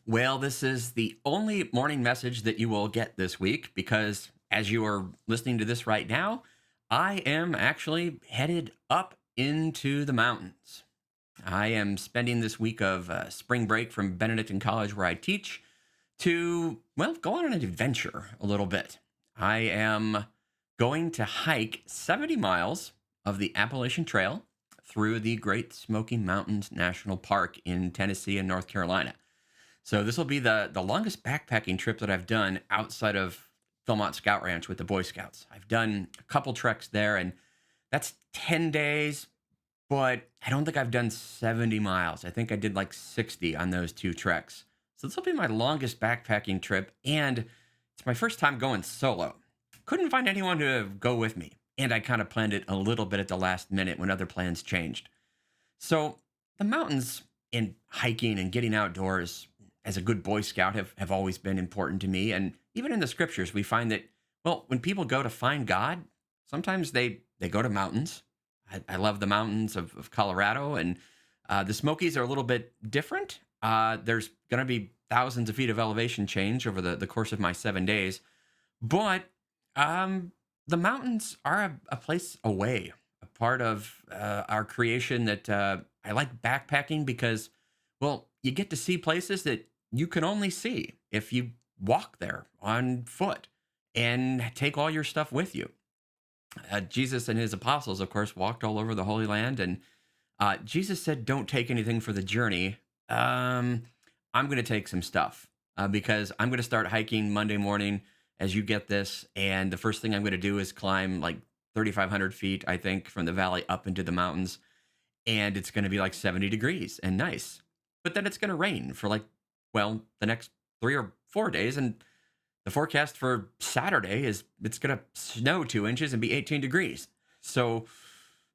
Well, this is the only morning message that you will get this week because as you are listening to this right now, I am actually headed up into the mountains. I am spending this week of spring break from Benedictine College where I teach to, well, go on an adventure a little bit. I am going to hike 70 miles of the Appalachian Trail through the Great Smoky Mountains National Park in Tennessee and North Carolina. So this will be the longest backpacking trip that I've done outside of Philmont Scout Ranch with the Boy Scouts. I've done a couple treks there, and that's 10 days, but I don't think I've done 70 miles. I think I did like 60 on those two treks. So this will be my longest backpacking trip, and it's my first time going solo. Couldn't find anyone to go with me, and I kind of planned it a little bit at the last minute when other plans changed. So the mountains and hiking and getting outdoors as a good Boy Scout have always been important to me. And even in the scriptures, we find that, well, when people go to find God, sometimes they go to mountains. I love the mountains of Colorado, and the Smokies are a little bit different. There's going to be thousands of feet of elevation change over the course of my 7 days. But the mountains are a place away, a part of our creation that I like backpacking because, well, you get to see places that you can only see if you walk there on foot and take all your stuff with you. Jesus and his apostles, of course, walked all over the Holy Land, and Jesus said, "Don't take anything for the journey." I'm going to take some stuff because I'm going to start hiking Monday morning as you get this, and the first thing I'm going to do is climb like 3,500 feet, I think, from the valley up into the mountains, and it's going to be like 70 degrees and nice. But then it's going to rain for like, well, the next 3 or 4 days, and the forecast for Saturday is it's going to snow 2 inches and be 18 degrees. So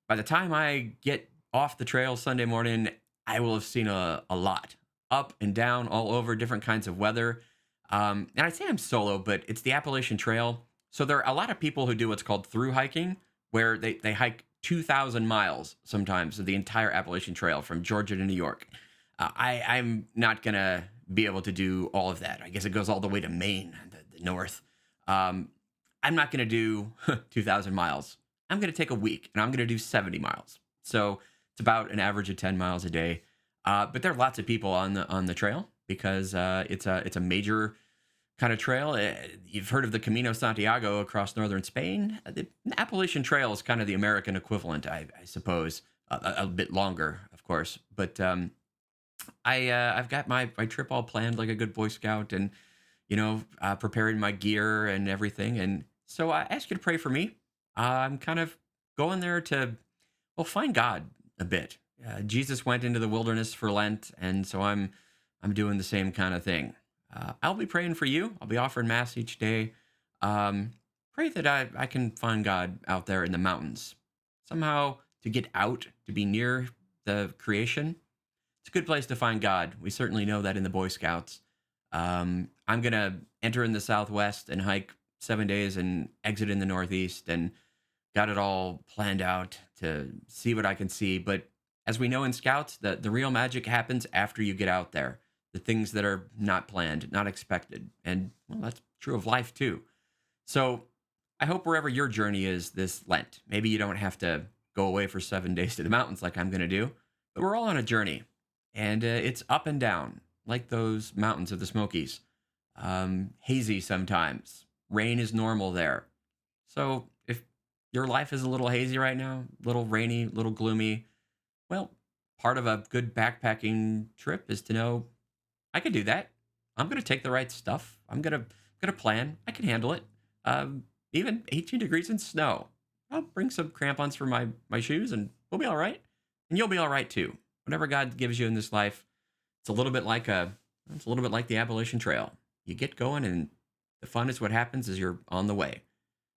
by the time I get off the trail Sunday morning, I will have seen a lot up and down, all over, different kinds of weather. And I say I'm solo, but it's the Appalachian Trail. So there are a lot of people who do what's called through hiking, where they hike 2,000 miles sometimes of the entire Appalachian Trail from Georgia to New York. I'm not going to be able to do all of that. I guess it goes all the way to Maine, the north. Um, I'm not going to do 2,000 miles. I'm going to take a week and I'm going to do 70 miles. So it's about an average of 10 miles a day. But there are lots of people on the trail because it's a major kind of trail. You've heard of the Camino Santiago across northern Spain. The Appalachian Trail is kind of the American equivalent, I suppose. A bit longer, of course, but I've got my trip all planned like a good Boy Scout, and preparing my gear and everything. And so I ask you to pray for me. I'm kind of going there to, well, find God a bit. Jesus went into the wilderness for Lent, and so I'm doing the same kind of thing. I'll be praying for you. I'll be offering mass each day. Pray that I can find God out there in the mountains somehow, to get out, to be near the creation. It's a good place to find God. We certainly know that in the Boy Scouts. I'm going to enter in the Southwest and hike 7 days and exit in the Northeast, and got it all planned out to see what I can see. But as we know in Scouts, the real magic happens after you get out there. The things that are not planned, not expected. And, well, that's true of life too. So I hope wherever your journey is this Lent, maybe you don't have to go away for 7 days to the mountains like I'm going to do, but we're all on a journey, and it's up and down like those mountains of the Smokies. Hazy sometimes. Rain is normal there. So if your life is a little hazy right now, little rainy, little gloomy, well, part of a good backpacking trip is to know I can do that. I'm going to take the right stuff. I'm gonna plan. I can handle it. Even 18 degrees in snow. I'll bring some crampons for my shoes, and we'll be all right. And you'll be all right too. Whatever God gives you in this life, it's a little bit like the Appalachian Trail. You get going, and the fun is what happens as you're on the way.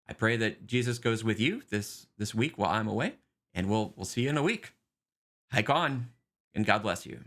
I pray that Jesus goes with you this week while I'm away, and we'll see you in a week. Hike on, and God bless you.